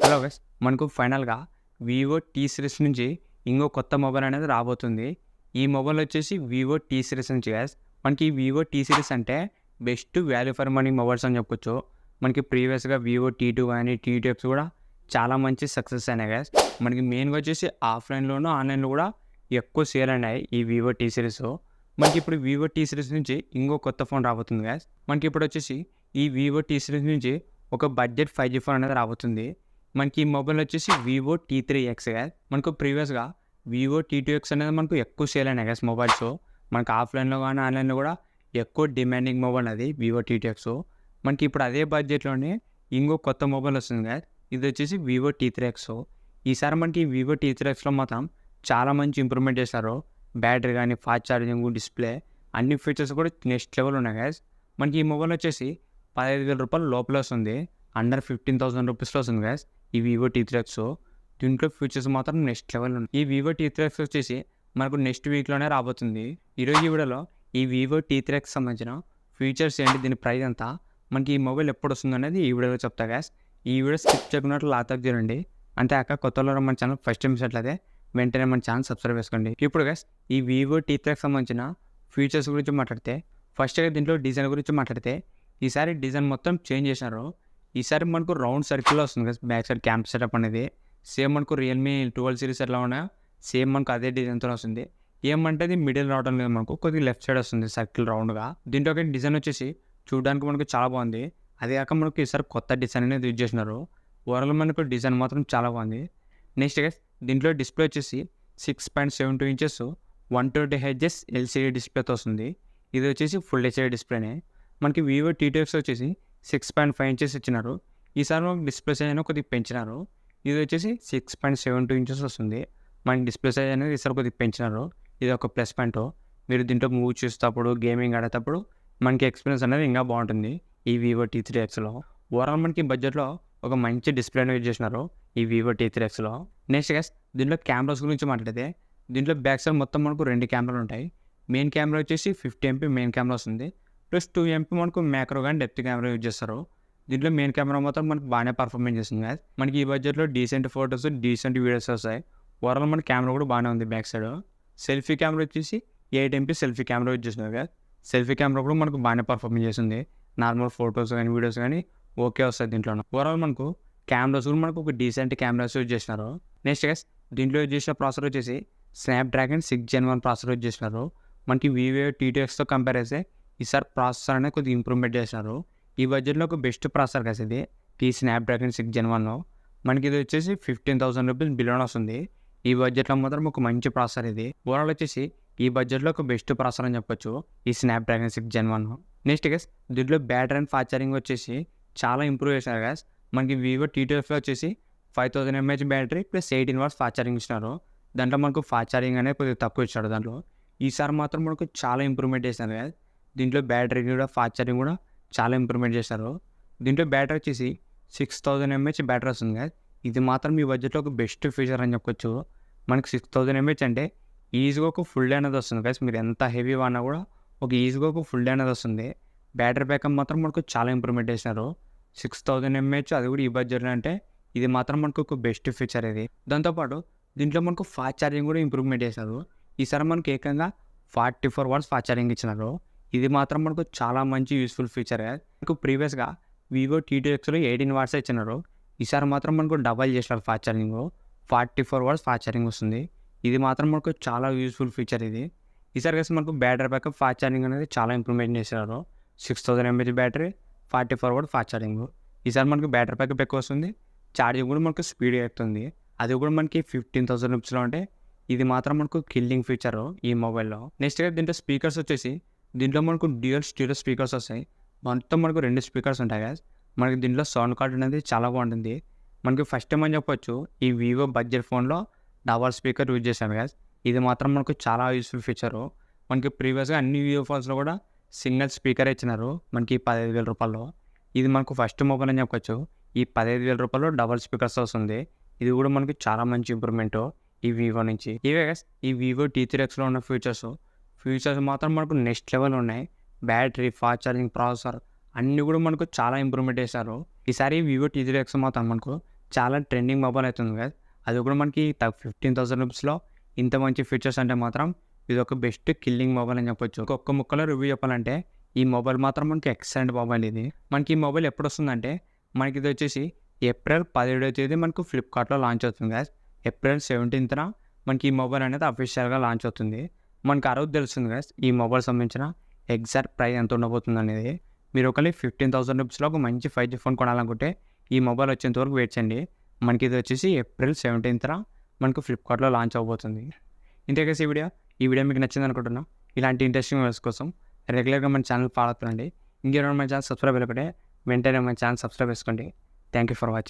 Hello guys, మనకు ఫైనల్‌గా Vivo T series నుంచి ఇంకో కొత్త మొబైల్ అనేది రాబోతుంది. ఈ మొబైల్ వచ్చేసి వివో టీ సిరీస్ నుంచి గైస్. మనకి ఈ వివో టీ సిరీస్ అంటే best value for money mobiles అని చెప్పొచ్చు. మనకి ప్రీవియస్‌గా వివో టీ2 గాని, టీ2ఎక్స్ కూడా చాలా మంచి సక్సెస్ అయినాయి గైస్. మనకి మెయిన్‌గా వచ్చేసి ఆఫ్‌లైన్‌లోను, ఆన్‌లైన్‌లో కూడా ఎక్కువ సేల్ అయినాయి ఈ వివో టీ సిరీస్. మనకి ఇప్పుడు వివో టీ సిరీస్ నుంచి ఇంకో కొత్త ఫోన్ రాబోతుంది గైస్. మనకి ఇప్పుడు వచ్చేసి ఈ వివో టీ సిరీస్ నుంచి ఒక బడ్జెట్ 5G ఫోన్ అనేది రాబోతుంది. మనకి ఈ మొబైల్ వచ్చేసి వివో టీ3ఎక్స్ గైస్. మనకు ప్రీవియస్‌గా వివో టీ2ఎక్స్ అనేది మనకు ఎక్కువ సేల్ అయినాయి గైస్ మొబైల్స్. మనకు ఆఫ్‌లైన్‌లో గాని, ఆన్‌లైన్‌లో కూడా ఎక్కువ డిమాండింగ్ మొబైల్ అది వివో టీ2ఎక్స్. మనకి ఇప్పుడు అదే బడ్జెట్‌లోనే ఇంకో కొత్త మొబైల్ వస్తుంది గైస్. ఇది వచ్చేసి వివో టీ3ఎక్స్. ఈసారి మనకి వివో టీ3ఎక్స్‌లో మాత్రం చాలా మంచి ఇంప్రూవ్‌మెంట్ చేశారు. బ్యాటరీ గాని, ఫాస్ట్ ఛార్జింగ్, డిస్‌ప్లే అన్ని ఫీచర్స్ కూడా నెక్స్ట్ లెవెల్ ఉన్నాయి గైస్. మనకి ఈ మొబైల్ వచ్చేసి రూ. 15,000 లోపలే వస్తుంది. అండర్ 15,000 రూపీస్‌లో వస్తుంది గైస్ ఈ వివో టీ3ఎక్స్. దీంట్లో ఫీచర్స్ మాత్రం నెక్స్ట్ లెవెల్ ఉన్నాయి. ఈ వివో టీ3ఎక్స్ వచ్చేసి మనకు నెక్స్ట్ వీక్‌లోనే రాబోతుంది. ఈరోజు ఈ వీడియోలో ఈ వివో టీ3ఎక్స్ సంబంధించిన ఫీచర్స్ ఏంటి, దీని ప్రైస్ ఎంత, మనకి ఈ మొబైల్ ఎప్పుడు వస్తుంది అనేది ఈ వీడియోలో చెప్తా గైస్. ఈ వీడియో స్కిప్ చేయకున్నట్లు లాస్ట్ దాకా చూడండి. అంతేకాక కొత్తలో మన ఛానల్ ఫస్ట్ టైం చూసినట్లయితే వెంటనే మన ఛానల్ సబ్స్క్రైబ్ చేసుకోండి. ఇప్పుడు గైస్ ఈ వివో టీ3ఎక్స్ సంబంధించిన ఫీచర్స్ గురించి మాట్లాడితే, ఫస్ట్‌గా దీంట్లో డిజైన్ గురించి మాట్లాడితే, ఈసారి డిజైన్ మొత్తం చేంజ్ చేశారు. ఈసారి మనకు రౌండ్ సర్కిల్‌లో వస్తుంది guys back side cam setup అనేది. సేమ్ మనకు రియల్‌మీ 12 సిరీస్ ఎట్లా ఉన్నాయో సేమ్ మనకు అదే డిజైన్‌తోనే వస్తుంది. ఏమంటే అది మిడిల్ రావడం లేదు, మనకు కొద్దిగా లెఫ్ట్ సైడ్ వస్తుంది సర్కిల్ రౌండ్‌గా. దీంట్లో ఒక డిజైన్ వచ్చేసి చూడడానికి మనకు చాలా బాగుంది. అదే కాక మనకు ఈసారి కొత్త డిజైన్ అనేది యూజ్ చేసినారు. ఓవరాల్ మనకు డిజైన్ మాత్రం చాలా బాగుంది. నెక్స్ట్ గైస్ దీంట్లో డిస్ప్లే వచ్చేసి 6.72 ఇంచెస్ 120 హెర్ట్జ్ ఎల్సీడీ డిస్ప్లేతో వస్తుంది. ఇది వచ్చేసి ఫుల్ హెచ్డీ డిస్ప్లేనే. మనకి వివో టీ2ఎక్స్ వచ్చేసి 6.5 ఇంచెస్ ఇచ్చినారు. ఈసారి మనకు డిస్ప్లే సైజ్ అనేది కొద్దిగా పెంచినారు. ఇది వచ్చేసి 6.72 ఇంచెస్ వస్తుంది. మనకి డిస్ప్లే సైజ్ అనేది ఈసారి కొద్దిగా పెంచినారు. ఇది ఒక ప్లస్ పాయింట్. మీరు దీంట్లో మూవీ చూసేటప్పుడు, గేమింగ్ ఆడేటప్పుడు మనకి ఎక్స్పీరియన్స్ అనేది ఇంకా బాగుంటుంది ఈ వివో టీ3ఎక్స్‌లో. ఓవరాల్ మనకి బడ్జెట్‌లో ఒక మంచి డిస్ప్లేని యూజ్ చేసినారు ఈ వివో టీ3ఎక్స్‌లో. నెక్స్ట్ గైస్ దీంట్లో కెమెరాస్ గురించి మాట్లాడితే, దీంట్లో బ్యాక్ సైడ్ మొత్తం మనకు 2 కెమెరాలు ఉంటాయి. మెయిన్ కెమెరా వచ్చేసి 50 ఎంపీ మెయిన్ కెమెరా వస్తుంది. ప్లస్ 2 ఎంపీ మనకు మ్యాక్రో కానీ డెప్త్ కెమెరా యూజ్ చేస్తారు. దీంట్లో మెయిన్ కెమెరా మాత్రం మనకు బాగానే పర్ఫార్మెన్స్ చేస్తుంది గైస్. మనకి ఈ బడ్జెట్‌లో డీసెంట్ ఫోటోస్, డీసెంట్ వీడియోస్ వస్తాయి. ఓవరాల్ మన కెమెరా కూడా బాగానే ఉంది బ్యాక్ సైడ్. సెల్ఫీ కెమెరా వచ్చేసి 8 ఎంపీ సెల్ఫీ కెమెరా యూజ్ చేస్తున్నారు గైస్. సెల్ఫీ కెమెరా కూడా మనకు బాగానే పర్ఫార్మెన్స్ చేస్తుంది. నార్మల్ ఫోటోస్ కానీ, వీడియోస్ కానీ ఓకే వస్తాయి దీంట్లో. ఓవరాల్ మనకు కెమెరాస్ కూడా మనకు ఒక డీసెంట్ కెమెరాస్ యూజ్ చేసినారు. నెక్స్ట్ గైస్ దీంట్లో యూజ్ చేసిన ప్రాసెసర్ వచ్చేసి స్నాప్‌డ్రాగన్ 6 Gen 1 ప్రాసెసర్ యూజ్ చేసినారు. మనకి వివో టీ2ఎక్స్‌తో కంపేర్ చేస్తే ఈసారి ప్రాసెసర్ అనేది కొద్దిగా ఇంప్రూవ్మెంట్ చేసినారు. ఈ బడ్జెట్‌లో ఒక బెస్ట్ ప్రాసెసర్ గైస్ ఇది. ఈ స్నాప్‌డ్రాగన్ 6 Gen 1 మనకి ఇది వచ్చేసి 15,000 రూపీస్ బిలోనే వస్తుంది. ఈ బడ్జెట్‌లో మాత్రం ఒక మంచి ప్రాసెసర్ ఇది. ఓవరాల్ వచ్చేసి ఈ బడ్జెట్‌లో ఒక బెస్ట్ ప్రాసెసర్ అని చెప్పొచ్చు ఈ స్నాప్‌డ్రాగన్ 6 Gen 1. నెక్స్ట్ గైస్ దీంట్లో బ్యాటరీ అండ్ ఫాస్ట్ ఛార్జింగ్ వచ్చేసి చాలా ఇంప్రూవ్ చేశారు గైస్. మనకి వివో టీ2ఎక్స్‌లో వచ్చేసి 5000 mAh battery plus 18 watts fast charging ఇచ్చినారు. దాంట్లో మనకు ఫాస్ట్ ఛార్జింగ్ అనేది కొద్దిగా తక్కువ ఇచ్చాడు దాంట్లో. ఈసారి మాత్రం మనకు చాలా ఇంప్రూవ్మెంట్ చేశారు గైస్. దీంట్లో బ్యాటరీ కూడా, ఫాస్ట్ ఛార్జింగ్ కూడా చాలా ఇంప్రూవ్మెంట్ చేశారు. దీంట్లో బ్యాటరీ వచ్చేసి 6000 ఎంఏహెచ్ బ్యాటరీ వస్తుంది గైస్. ఇది మాత్రం మీ బడ్జెట్‌లో ఒక బెస్ట్ ఫీచర్ అని చెప్పొచ్చు. మనకి 6000 ఎంఏహెచ్ అంటే ఈజీగా ఒక ఫుల్ డే అనేది వస్తుంది గైస్. మీరు ఎంత హెవీ వాడినా కూడా ఒక ఈజీగా ఒక ఫుల్ డే అనేది వస్తుంది. బ్యాటరీ బ్యాకప్ మాత్రం మనకు చాలా ఇంప్రూవ్మెంట్ చేసినారు. 6000 ఎంఏహెచ్ అది కూడా ఈ బడ్జెట్‌లో అంటే ఇది మాత్రం మనకు ఒక బెస్ట్ ఫీచర్ ఇది. దాంతోపాటు దీంట్లో మనకు ఫాస్ట్ ఛార్జింగ్ కూడా ఇంప్రూవ్మెంట్ చేశారు. ఈసారి మనకు ఏకంగా 44 వాట్స్ ఫాస్ట్ ఛార్జింగ్ ఇచ్చినారు. ఇది మాత్రం మనకు చాలా మంచి యూస్ఫుల్ ఫీచర్. మనకు ప్రీవియస్‌గా వివో టీ2ఎక్స్‌లో 18 వాట్సే ఇచ్చినారు. ఈసారి మాత్రం మనకు డబల్ చేసినారు fast charging. 44 watts fast charging వస్తుంది. ఇది మాత్రం మనకు చాలా యూస్ఫుల్ ఫీచర్ ఇది. ఈసారి కలిసి మనకు బ్యాటరీ బ్యాకప్, ఫాస్ట్ ఛార్జింగ్ అనేది చాలా ఇంప్రూవ్మెంట్ చేశారు. 6000 mAh battery, 44 watt fast charging. ఈసారి మనకు బ్యాటరీ బ్యాకప్ ఎక్కువ వస్తుంది. ఛార్జింగ్ కూడా మనకు స్పీడ్‌గా ఎక్కుతుంది. అది కూడా మనకి 15,000 రూపీస్‌లో అంటే ఇది మాత్రం మనకు కిల్లింగ్ ఫీచర్ ఈ మొబైల్‌లో. నెక్స్ట్‌గా దీంట్లో స్పీకర్స్ వచ్చేసి దీంట్లో మనకు డ్యూయల్ స్టీరియో స్పీకర్స్ వస్తాయి. మొత్తం మనకు 2 స్పీకర్స్ ఉంటాయి గైస్. మనకి దీంట్లో సౌండ్ కార్డ్ అనేది చాలా బాగుంటుంది. మనకి ఫస్ట్ టైం అని చెప్పొచ్చు ఈ వివో బడ్జెట్ ఫోన్‌లో డబల్ స్పీకర్ యూజ్ చేశాను గైస్. ఇది మాత్రం మనకు చాలా యూస్ఫుల్ ఫీచరు. మనకి ప్రీవియస్‌గా అన్ని వివో ఫోన్స్‌లో కూడా సింగిల్ స్పీకర్ ఇచ్చినారు మనకి 15,000 ఇది మనకు ఫస్ట్ మొబైల్ అని చెప్పొచ్చు. ఈ 15,000 డబల్ స్పీకర్స్ వస్తుంది. ఇది కూడా మనకి చాలా మంచి ఇంప్రూవ్మెంట్ ఈ వివో నుంచి. ఇవే గైస్ ఈ వివో టీ3ఎక్స్‌లో ఉన్న ఫీచర్స్ మాత్రం మనకు నెక్స్ట్ లెవెల్ ఉన్నాయి. బ్యాటరీ, ఫాస్ట్ ఛార్జింగ్, ప్రాసెసర్ అన్నీ కూడా మనకు చాలా ఇంప్రూవ్మెంట్ చేశారు. ఈసారి వివో టీ3ఎక్స్ మాత్రం మనకు చాలా ట్రెండింగ్ మొబైల్ అవుతుంది గైస్. అది కూడా మనకి 15,000 రూపీస్‌లో ఇంత మంచి ఫీచర్స్ అంటే మాత్రం ఇదొక బెస్ట్ కిల్లింగ్ మొబైల్ అని చెప్పొచ్చు. ఒక్క ముక్కలో రివ్యూ చెప్పాలంటే ఈ మొబైల్ మాత్రం మనకి ఎక్సలెంట్ మొబైల్ ఇది. మనకి ఈ మొబైల్ ఎప్పుడొస్తుందంటే మనకి ఇది వచ్చేసి ఏప్రిల్ 17వ తేదీ మనకు ఫ్లిప్‌కార్ట్‌లో లాంచ్ అవుతుంది గైస్. ఏప్రిల్ 17థ్‌న మనకి ఈ మొబైల్ అనేది అఫీషియల్‌గా లాంచ్ అవుతుంది. మనకు ఆ రోజు తెలుస్తుంది గైస్ ఈ మొబైల్ సంబంధించిన ఎగ్జాక్ట్ ప్రైస్ ఎంత ఉండబోతుందనేది. మీరు ఒకవేళ 15,000 రూపీస్‌లో ఒక మంచి 5G ఫోన్ కొనాలనుకుంటే ఈ మొబైల్ వచ్చేంత వరకు వెయిట్ చేయండి. మనకి ఇది వచ్చేసి ఏప్రిల్ 17థ్‌న మనకు ఫ్లిప్‌కార్ట్‌లో లాంచ్ అవ్వబోతుంది. ఇంతే గైస్ ఈ వీడియో మీకు నచ్చింది అనుకుంటున్నా. ఇలాంటి ఇంట్రెస్టింగ్ వీడియోస్ కోసం రెగ్యులర్గా మన ఛానల్ ఫాలో అవుతుండండి. ఇంకెవరైనా మన ఛానల్ సబ్స్క్రైబ్ అవ్వకపోతే వెంటనే మన ఛానల్ సబ్స్క్రైబ్ చేసుకోండి. Thank you for watching.